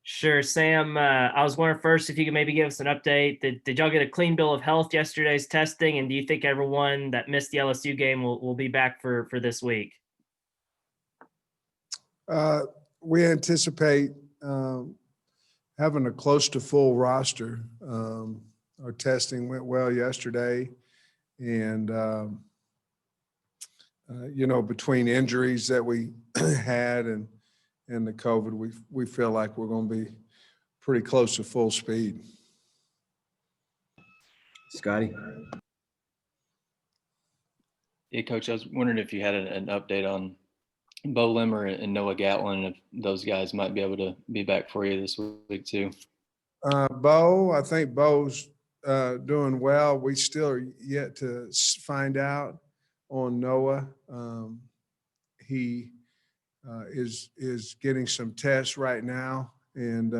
Sure, Sam. I was wondering first if you could maybe give us an update. Did y'all get a clean bill of health yesterday's testing? And do you think everyone that missed the LSU game will be back for this week? We anticipate having a close to full roster. Our testing went well yesterday. And, between injuries that we had and the COVID, we feel like we're going to be pretty close to full speed. Scotty? Yeah, Coach, I was wondering if you had an update on Bo Limmer and Noah Gatlin, and if those guys might be able to be back for you this week too. I think Bo's doing well. We still are yet to find out on Noah. He is getting some tests right now, and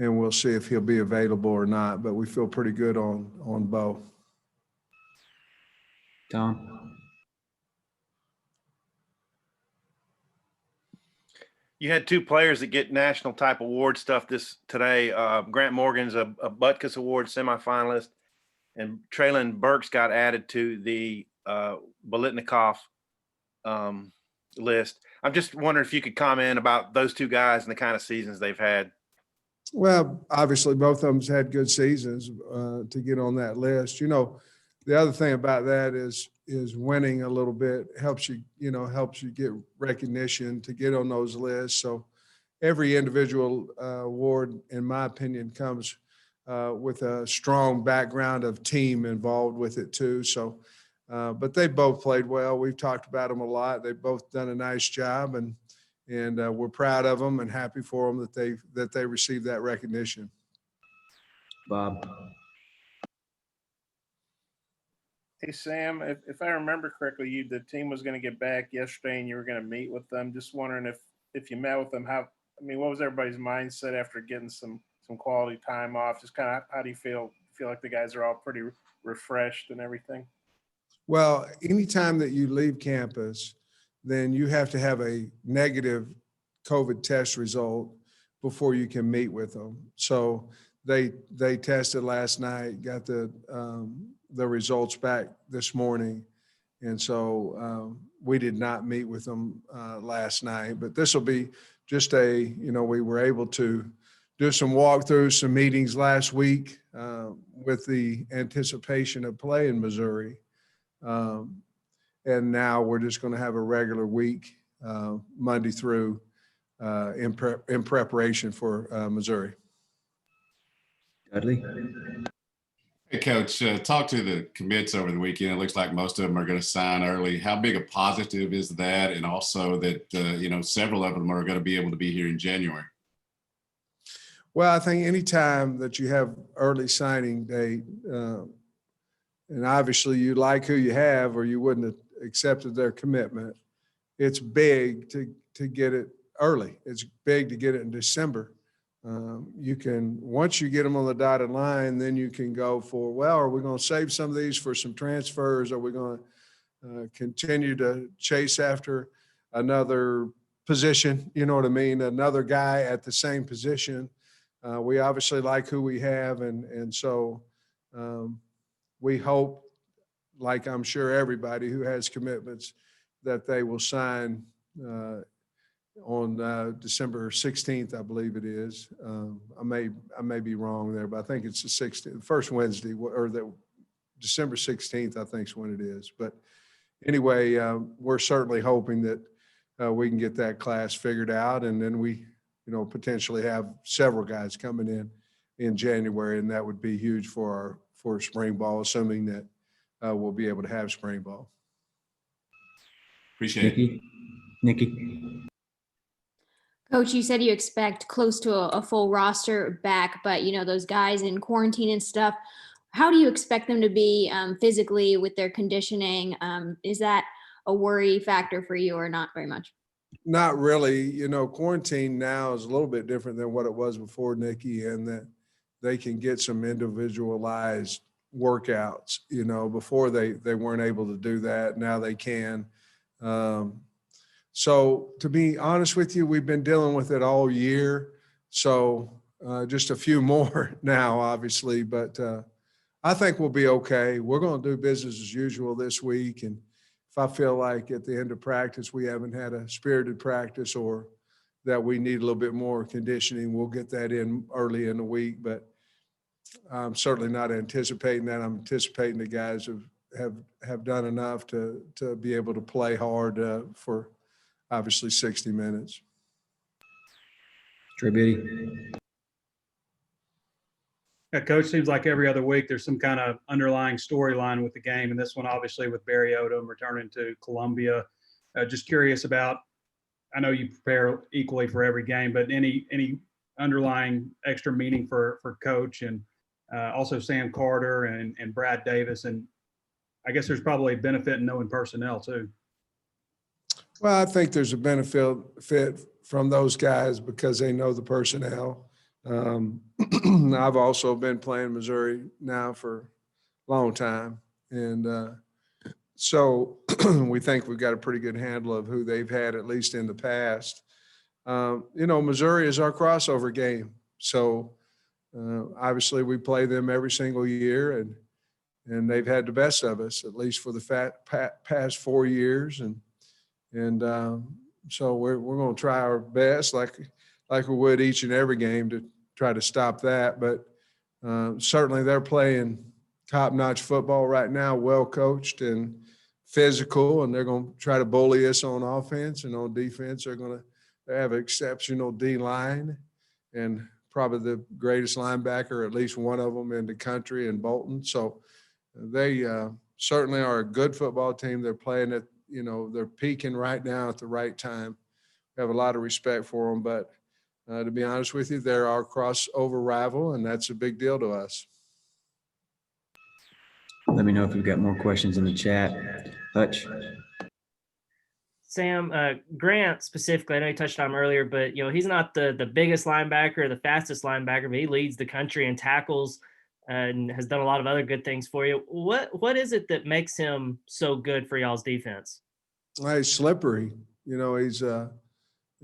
we'll see if he'll be available or not. But we feel pretty good on Bo. Tom? You had two players that get national type award stuff today. Grant Morgan's a Butkus Award semifinalist, and Traylon Burks got added to the Bolitnikoff list. I'm just wondering if you could comment about those two guys and the kind of seasons they've had. Well, obviously, both of them's had good seasons to get on that list. The other thing about that is winning a little bit helps you get recognition to get on those lists. So every individual award, in my opinion, comes with a strong background of team involved with it too. So, but they both played well. We've talked about them a lot. They've both done a nice job, and we're proud of them and happy for them that they received that recognition. Bob? Hey, Sam, if I remember correctly, the team was going to get back yesterday and you were going to meet with them. Just wondering if you met with them, what was everybody's mindset after getting some quality time off? Just kind of, how do you feel? Feel like the guys are all pretty refreshed and everything? Well, anytime that you leave campus, then you have to have a negative COVID test result before you can meet with them. So they tested last night, got the results back this morning. And so we did not meet with them last night, but this will be just we were able to do some walkthroughs, some meetings last week with the anticipation of play in Missouri. And now we're just going to have a regular week, Monday through, in preparation for Missouri. Dudley? Hey, Coach, talk to the commits over the weekend. It looks like most of them are going to sign early. How big a positive is that? And also that, several of them are going to be able to be here in January. Well, I think anytime that you have early signing date, and obviously you like who you have or you wouldn't have accepted their commitment, it's big to get it early. It's big to get it in December. Once you get them on the dotted line, then you can go for, well, are we going to save some of these for some transfers? Are we going to continue to chase after another position? You know what I mean? Another guy at the same position. We obviously like who we have. And so we hope, like I'm sure everybody who has commitments, that they will sign on December 16th, I believe it is. I may be wrong there, but I think it's the 16th, first Wednesday, or the December 16th, I think is when it is. But anyway, we're certainly hoping that we can get that class figured out, and then we, potentially have several guys coming in January, and that would be huge for spring ball, assuming that we'll be able to have spring ball. Appreciate it. Nikki? Coach, you said you expect close to a full roster back, but those guys in quarantine and stuff, how do you expect them to be physically with their conditioning? Is that a worry factor for you or not very much? Not really. Quarantine now is a little bit different than what it was before, Nikki, and that they can get some individualized workouts. Before they weren't able to do that. Now they can. So to be honest with you, we've been dealing with it all year. So just a few more now, obviously, but I think we'll be okay. We're going to do business as usual this week. And if I feel like at the end of practice, we haven't had a spirited practice or that we need a little bit more conditioning, we'll get that in early in the week. But I'm certainly not anticipating that. I'm anticipating the guys have done enough to be able to play hard for obviously 60 minutes. Trey Biddy. Yeah, Coach, seems like every other week there's some kind of underlying storyline with the game, and this one obviously with Barry Odom returning to Columbia. Just curious about, I know you prepare equally for every game, but any underlying extra meaning for Coach and also Sam Carter and Brad Davis, and I guess there's probably a benefit in knowing personnel too. Well, I think there's a benefit from those guys because they know the personnel. I've also been playing Missouri now for a long time. And so we think we've got a pretty good handle of who they've had, at least in the past. Missouri is our crossover game. So obviously we play them every single year and they've had the best of us, at least for the past 4 years. And so we're going to try our best like we would each and every game to try to stop that. But certainly they're playing top-notch football right now, well coached and physical, and they're going to try to bully us on offense. And on defense, they're going to have an exceptional D-line and probably the greatest linebacker, at least one of them in the country, in Bolton. So they certainly are a good football team. They're playing at, they're peaking right now at the right time. We have a lot of respect for them, but to be honest with you, they're our crossover rival, and that's a big deal to us. Let me know if you've got more questions in the chat. Hutch. Sam, Grant specifically, I know you touched on him earlier, but he's not the biggest linebacker or the fastest linebacker, but he leads the country in tackles and has done a lot of other good things for you. What is it that makes him so good for y'all's defense? He's slippery.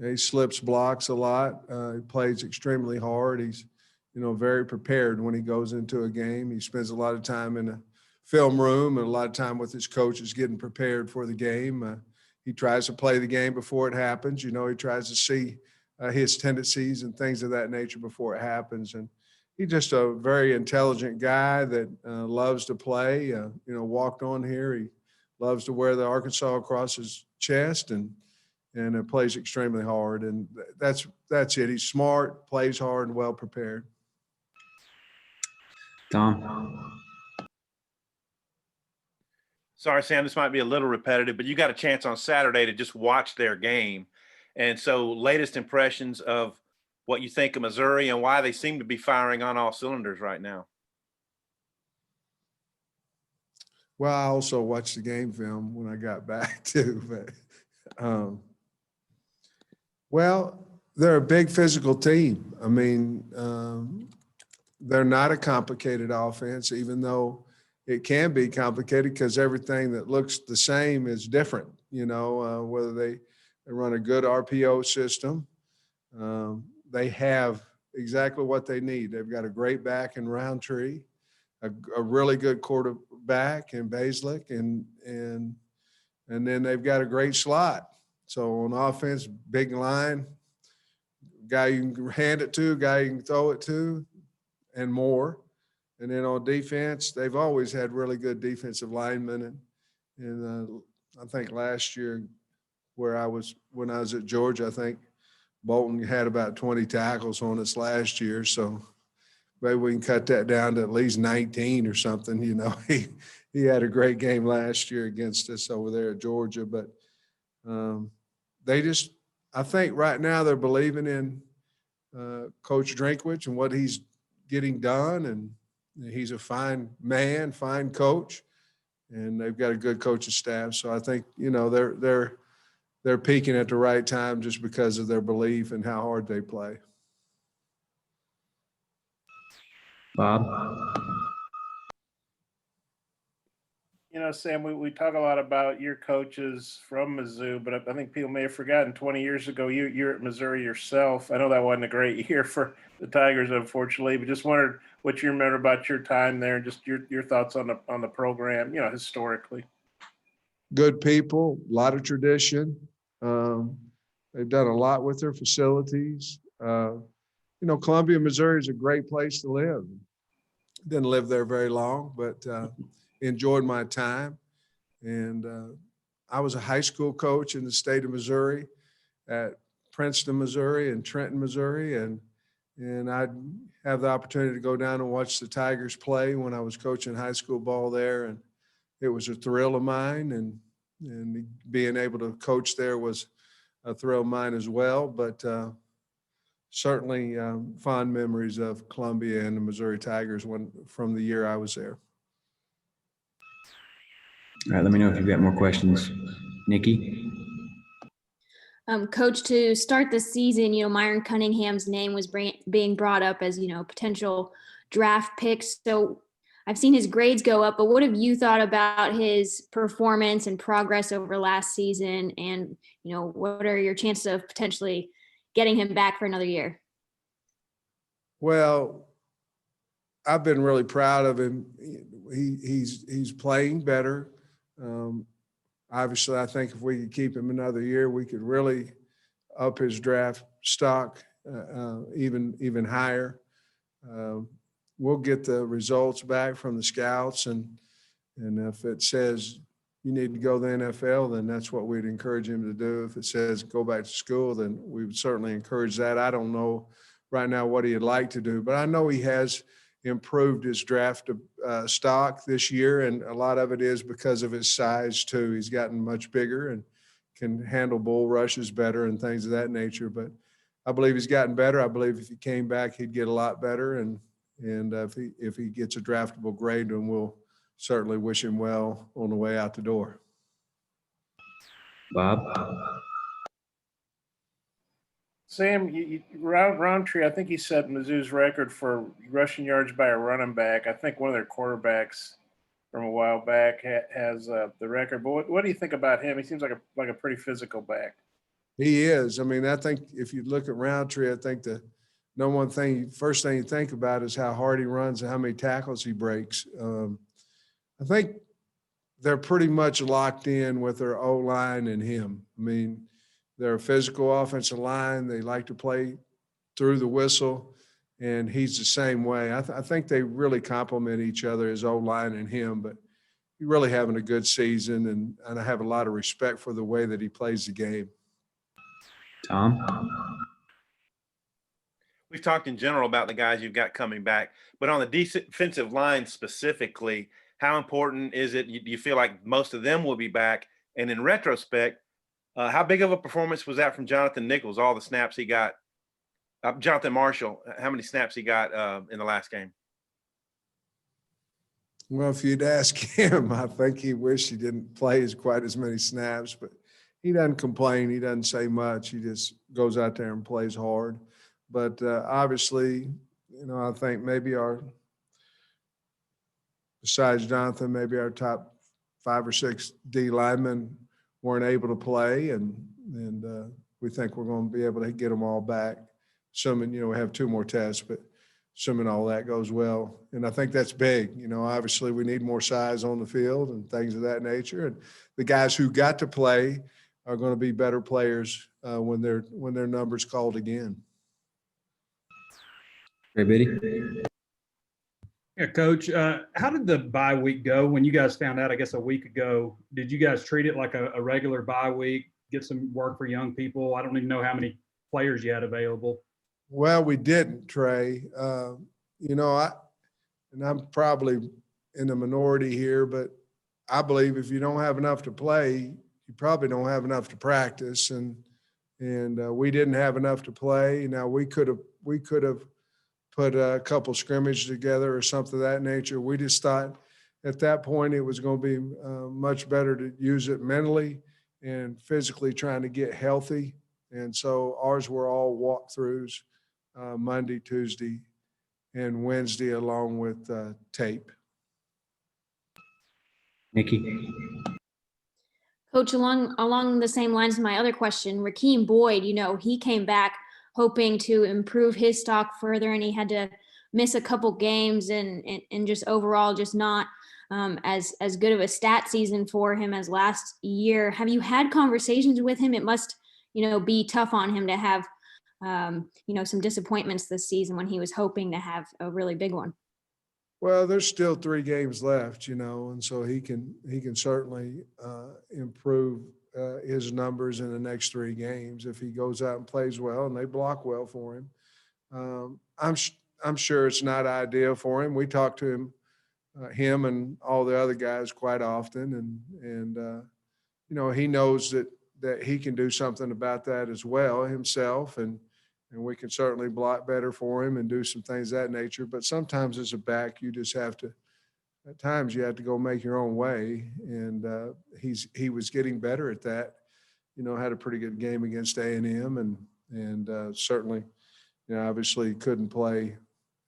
He slips blocks a lot. He plays extremely hard. He's, very prepared when he goes into a game. He spends a lot of time in the film room and a lot of time with his coaches getting prepared for the game. He tries to play the game before it happens. He tries to see his tendencies and things of that nature before it happens. And he's just a very intelligent guy that loves to play. Walked on here. He loves to wear the Arkansas across his chest and plays extremely hard. And that's it. He's smart, plays hard, and well prepared. Tom. Sorry, Sam, this might be a little repetitive, but you got a chance on Saturday to just watch their game. And so latest impressions of what you think of Missouri and why they seem to be firing on all cylinders right now. Well, I also watched the game film when I got back too, but well, they're a big physical team. I mean, they're not a complicated offense, even though it can be complicated because everything that looks the same is different, whether they run a good RPO system. They have exactly what they need. They've got a great back in Roundtree, a really good quarterback in Basilick, and then they've got a great slot. So on offense, big line, guy you can hand it to, guy you can throw it to, and more. And then on defense, they've always had really good defensive linemen. And I think last year when I was at Georgia, I think Bolton had about 20 tackles on us last year. So maybe we can cut that down to at least 19 or something. He had a great game last year against us over there at Georgia. But I think right now they're believing in Coach Drinkwitz and what he's getting done. And he's a fine man, fine coach, and they've got a good coaching staff. So I think, they're peaking at the right time just because of their belief and how hard they play. Bob. Sam, we talk a lot about your coaches from Mizzou, but I think people may have forgotten 20 years ago, you're at Missouri yourself. I know that wasn't a great year for the Tigers, unfortunately, but just wondered what you remember about your time there and just your thoughts on the program, historically. Good people, a lot of tradition. They've done a lot with their facilities. Columbia, Missouri is a great place to live. Didn't live there very long, but enjoyed my time. And I was a high school coach in the state of Missouri at Princeton, Missouri and Trenton, Missouri. And I'd have the opportunity to go down and watch the Tigers play when I was coaching high school ball there. And it was a thrill of mine. And being able to coach there was a thrill of mine as well. But certainly fond memories of Columbia and the Missouri Tigers from the year I was there. All right, let me know if you've got more questions. Nikki? Coach, to start the season, Myron Cunningham's name was being brought up as, potential draft picks. So I've seen his grades go up, but what have you thought about his performance and progress over last season? And, what are your chances of potentially getting him back for another year? Well, I've been really proud of him. He's playing better. Obviously, I think if we could keep him another year, we could really up his draft stock even higher. We'll get the results back from the scouts, and if it says you need to go to the NFL, then that's what we'd encourage him to do. If it says go back to school, then we would certainly encourage that. I don't know right now what he'd like to do, but I know he has improved his draft stock this year, and a lot of it is because of his size too. He's gotten much bigger and can handle bull rushes better and things of that nature. But I believe he's gotten better. I believe if he came back, he'd get a lot better. And if he gets a draftable grade, then we'll certainly wish him well on the way out the door. Bob? Sam, Roundtree, I think he set Mizzou's record for rushing yards by a running back. I think one of their quarterbacks from a while back has the record. But what do you think about him? He seems like a pretty physical back. He is. I mean, I think if you look at Roundtree, I think the first thing you think about is how hard he runs and how many tackles he breaks. I think they're pretty much locked in with their O-line and him. I mean, they're a physical offensive line. They like to play through the whistle, and he's the same way. I think they really complement each other, his O-line and him, but he's really having a good season, and I have a lot of respect for the way that he plays the game. Tom? We've talked in general about the guys you've got coming back, but on the defensive line specifically, how important is it? Do you feel like most of them will be back? And in retrospect, how big of a performance was that from Jonathan Nichols? All the snaps he got. Jonathan Marshall, how many snaps he got in the last game? Well, if you'd ask him, I think he wished he didn't play quite as many snaps, but he doesn't complain. He doesn't say much. He just goes out there and plays hard. But obviously, I think besides Jonathan, maybe our top 5 or 6 D linemen weren't able to play, and we think we're going to be able to get them all back, assuming, we have 2 more tests, but assuming all that goes well. And I think that's big. Obviously we need more size on the field and things of that nature. And the guys who got to play are going to be better players when their number's called again. Hey, Biddy? Yeah, Coach, how did the bye week go when you guys found out, I guess, a week ago? Did you guys treat it like a regular bye week, get some work for young people? I don't even know how many players you had available. Well, we didn't, Trey. I'm probably in the minority here, but I believe if you don't have enough to play, you probably don't have enough to practice. And we didn't have enough to play. Now we could have put a couple scrimmage together or something of that nature. We just thought at that point it was going to be much better to use it mentally and physically trying to get healthy. And so ours were all walkthroughs Monday, Tuesday, and Wednesday along with tape. Nikki? Coach, along the same lines of my other question, Rakeem Boyd, he came back hoping to improve his stock further, and he had to miss a couple games and just overall just not as good of a stat season for him as last year. Have you had conversations with him? It must, be tough on him to have, some disappointments this season when he was hoping to have a really big one. Well, there's still 3 games left, and so he can certainly improve his numbers in the next 3 games if he goes out and plays well and they block well for him. I'm sure it's not ideal for him. We talk to him and all the other guys quite often, and he knows that he can do something about that as well himself, and we can certainly block better for him and do some things of that nature. But sometimes as a back, you just have to, at times you have to go make your own way. And he was getting better at that, had a pretty good game against A&M and certainly, obviously couldn't play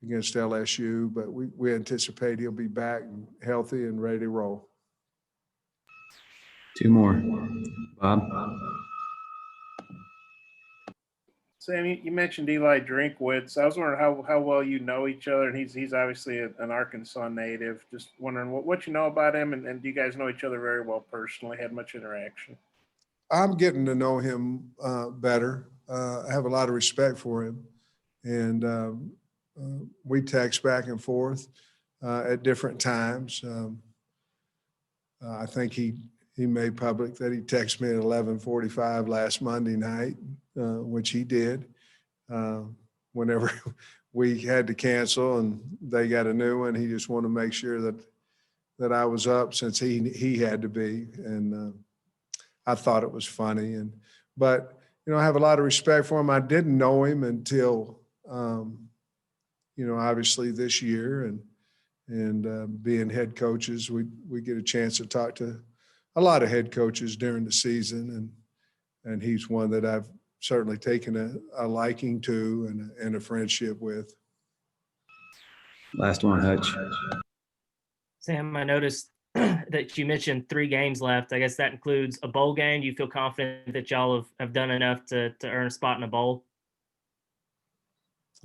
against LSU, but we anticipate he'll be back and healthy and ready to roll. 2 more. Bob? Sam, you mentioned Eli Drinkwitz. I was wondering how well you know each other, and he's obviously an Arkansas native. Just wondering what you know about him, and do you guys know each other very well personally? Had much interaction? I'm getting to know him better. I have a lot of respect for him, and we text back and forth at different times. I think he made public that he texted me at 11:45 last Monday night, which he did. Whenever we had to cancel and they got a new one, he just wanted to make sure that I was up since he had to be, and I thought it was funny. But I have a lot of respect for him. I didn't know him until obviously this year, and being head coaches, we get a chance to talk to a lot of head coaches during the season, and he's one that I've certainly taken a liking to and a friendship with. Last one, Hutch. Sam, I noticed that you mentioned 3 games left. I guess that includes a bowl game. Do you feel confident that y'all have done enough to earn a spot in a bowl?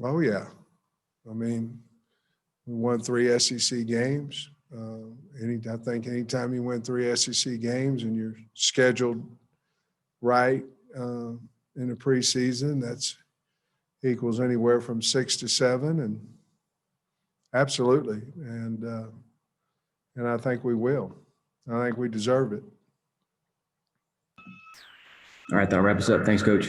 Oh, yeah. I mean, we won 3 SEC games. I think anytime you win 3 SEC games and you're scheduled right in the preseason, that's equals anywhere from 6 to 7, and absolutely. And I think we will. I think we deserve it. All right, that'll wrap us up. Thanks, Coach.